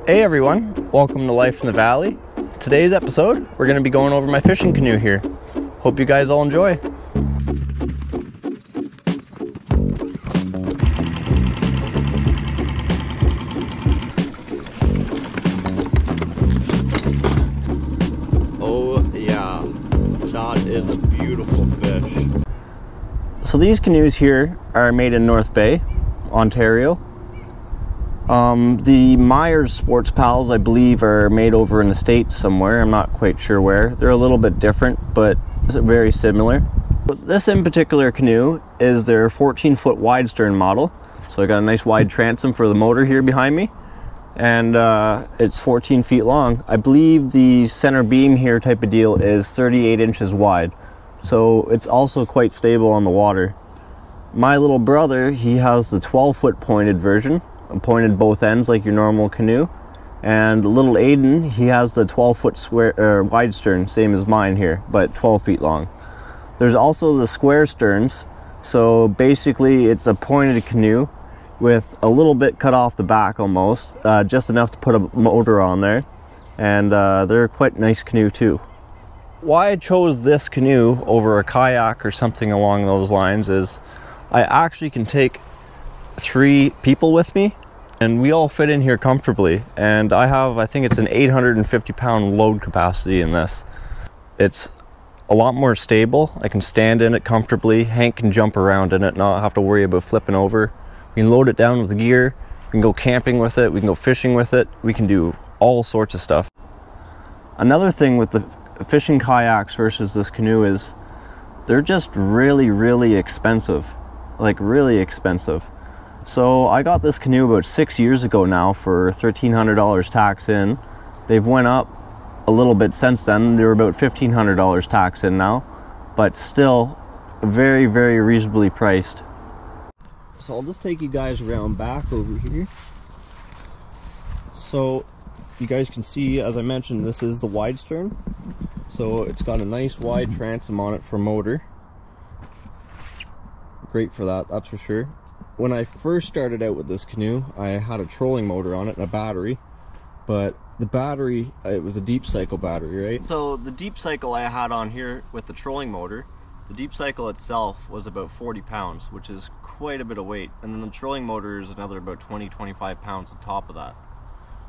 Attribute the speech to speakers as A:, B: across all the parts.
A: Hey everyone, welcome to Life in the Valley. Today's episode, we're going to be going over my fishing canoe here. Hope you guys all enjoy. Oh yeah, that is a beautiful fish. So these canoes here are made in North Bay, Ontario. The Myers sportspals, I believe, are made over in the States somewhere. I'm not quite sure where. They're a little bit different, but very similar. But this in particular canoe is their 14-foot wide stern model. So I got a nice wide transom for the motor here behind me. And it's 14 feet long. I believe the center beam here type of deal is 38 inches wide. So it's also quite stable on the water. My little brother, he has the 12-foot pointed version. Pointed both ends like your normal canoe, and little Aiden, he has the 12-foot square wide stern, same as mine here, but 12 feet long. There's also the square sterns, so basically it's a pointed canoe with a little bit cut off the back almost, just enough to put a motor on there, and they're quite nice canoe too. Why I chose this canoe over a kayak or something along those lines is I actually can take 3 people with me and we all fit in here comfortably, and I think it's an 850 pound load capacity in this. It's a lot more stable. I can stand in it comfortably. Hank can jump around in it, not have to worry about flipping over. We can load it down with gear, we can go camping with it, we can go fishing with it, we can do all sorts of stuff. Another thing with the fishing kayaks versus this canoe is they're just really expensive, like really expensive. So I got this canoe about 6 years ago now for $1,300 tax in. They've went up a little bit since then. They're about $1,500 tax in now, but still very reasonably priced. So I'll just take you guys around back over here. So you guys can see, as I mentioned, this is the wide stern. So it's got a nice wide transom on it for motor. Great for that, that's for sure. When I first started out with this canoe, I had a trolling motor on it and a battery, but the battery, it was a deep cycle battery, right? So the deep cycle I had on here with the trolling motor, the deep cycle itself was about 40 pounds, which is quite a bit of weight, and then the trolling motor is another about 20-25 pounds on top of that.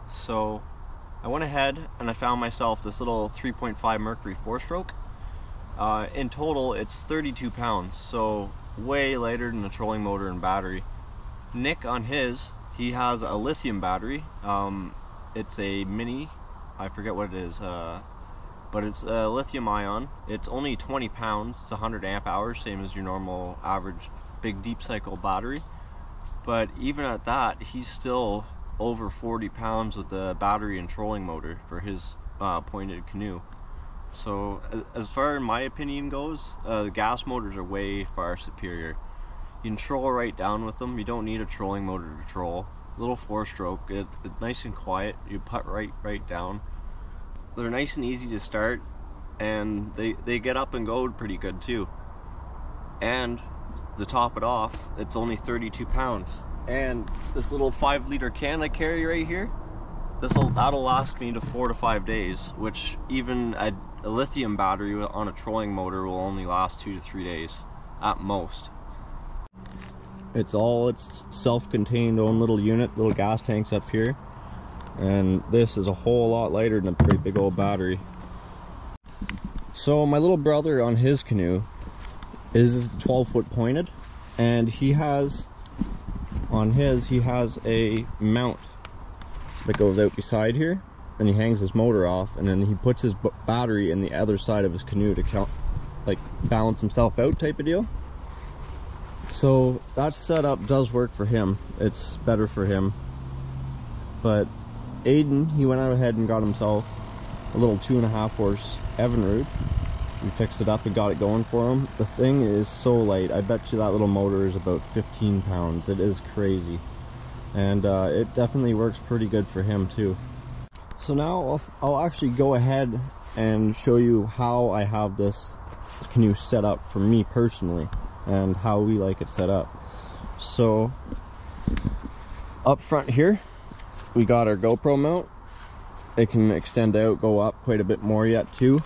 A: So I went ahead and I found myself this little 3.5 Mercury 4-stroke. In total it's 32 pounds, so way lighter than the trolling motor and battery. Nick on his, he has a lithium battery. It's a mini, I forget what it is, but it's a lithium ion. It's only 20 pounds, it's 100 amp hours, same as your normal average big deep cycle battery. But even at that, he's still over 40 pounds with the battery and trolling motor for his pointed canoe. So as far as my opinion goes, the gas motors are way far superior. You can troll right down with them. You don't need a trolling motor to troll. Little 4-stroke, it's nice and quiet. You putt right down. They're nice and easy to start, and they get up and go pretty good too. And to top it off, it's only 32 pounds. And this little 5-liter can I carry right here, that'll last me to 4 to 5 days, which even a lithium battery on a trolling motor will only last 2 to 3 days at most. It's self-contained own little unit, little gas tanks up here, and this is a whole lot lighter than a pretty big old battery. So my little brother on his canoe is 12-foot pointed, and he has a mount that goes out beside here, and he hangs his motor off, and then he puts his battery in the other side of his canoe to like balance himself out type of deal. So that setup does work for him. It's better for him. But Aiden, he went out ahead and got himself a little 2.5 horse Evinrude. We fixed it up and got it going for him. The thing is so light. I bet you that little motor is about 15 pounds. It is crazy. And it definitely works pretty good for him too. So now I'll actually go ahead and show you how I have this canoe set up for me personally, and how we like it set up. So up front here, we got our GoPro mount. It can extend out, go up quite a bit more yet too.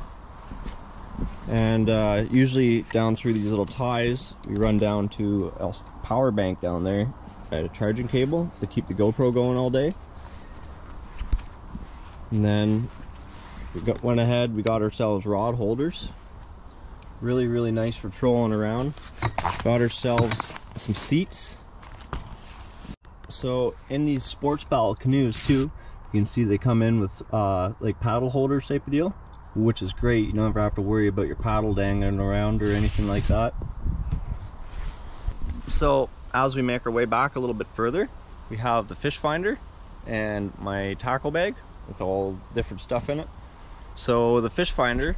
A: And usually down through these little ties, we run down to a power bank down there at a charging cable to keep the GoPro going all day. And then we went ahead, we got ourselves rod holders. Really nice for trolling around. Got ourselves some seats. So in these sportspal canoes too, you can see they come in with like paddle holders type of deal, which is great. You don't ever have to worry about your paddle dangling around or anything like that. So as we make our way back a little bit further, we have the fish finder and my tackle bag with all different stuff in it. So the fish finder,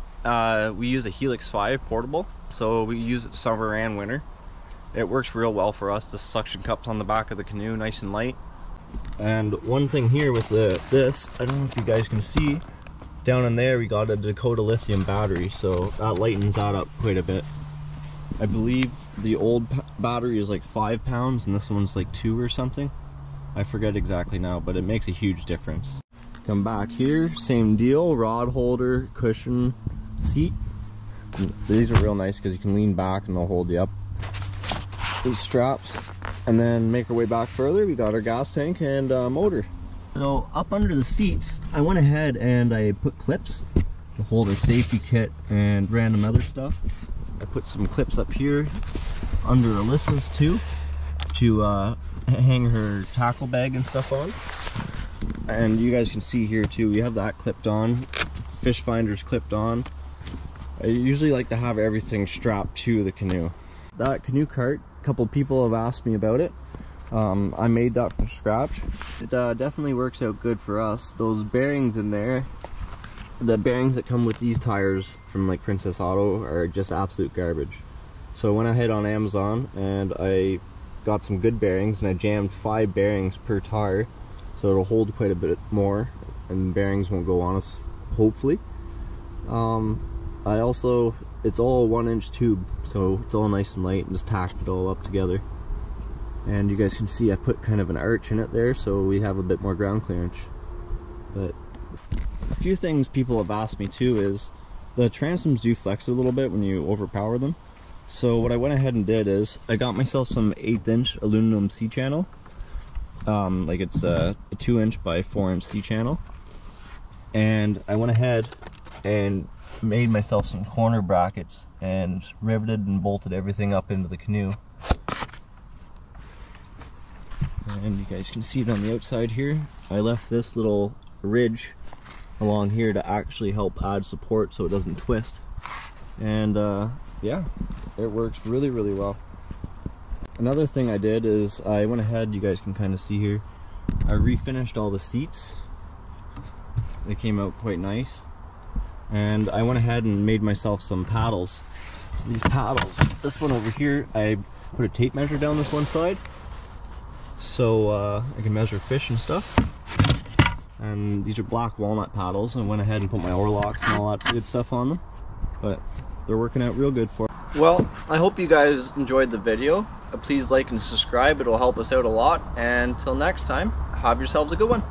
A: we use a Helix 5 portable, so we use it summer and winter. It works real well for us. The suction cup's on the back of the canoe, nice and light. And one thing here with this, I don't know if you guys can see, down in there we got a Dakota lithium battery, so that lightens that up quite a bit. I believe the old battery is like 5 pounds and this one's like 2 or something. I forget exactly now, but it makes a huge difference. Come back here, same deal, rod holder, cushion, seat. And these are real nice because you can lean back and they'll hold you up. These straps, and then make our way back further. We got our gas tank and motor. So up under the seats, I went ahead and I put clips to hold our safety kit and random other stuff. I put some clips up here under Alyssa's too, to hang her tackle bag and stuff on. And you guys can see here too, we have that clipped on, fish finders clipped on. I usually like to have everything strapped to the canoe. That canoe cart, a couple people have asked me about it. I made that from scratch. It definitely works out good for us. Those bearings in there, the bearings that come with these tires from like Princess Auto are just absolute garbage. So I went ahead on Amazon and I got some good bearings and I jammed 5 bearings per tire, so it'll hold quite a bit more and bearings won't go on us, hopefully. I also, it's all 1-inch tube, so it's all nice and light, and just tacked it all up together. And you guys can see I put kind of an arch in it there, so we have a bit more ground clearance. But a few things people have asked me too is, the transoms do flex a little bit when you overpower them. So what I went ahead and did is, I got myself some 1/8" aluminum C-channel. Like it's a 2-inch by 4-inch C-channel. And I went ahead and made myself some corner brackets and riveted and bolted everything up into the canoe. And you guys can see it on the outside here. I left this little ridge along here to actually help add support so it doesn't twist. And yeah, it works really well. Another thing I did is I went ahead, you guys can kind of see here, I refinished all the seats. They came out quite nice. And I went ahead and made myself some paddles. So these paddles, this one over here, I put a tape measure down this one side, so I can measure fish and stuff. And these are black walnut paddles. I went ahead and put my oar locks and all that good stuff on them. But they're working out real good for me. Well, I hope you guys enjoyed the video. Please like and subscribe, it'll help us out a lot. And until next time, have yourselves a good one.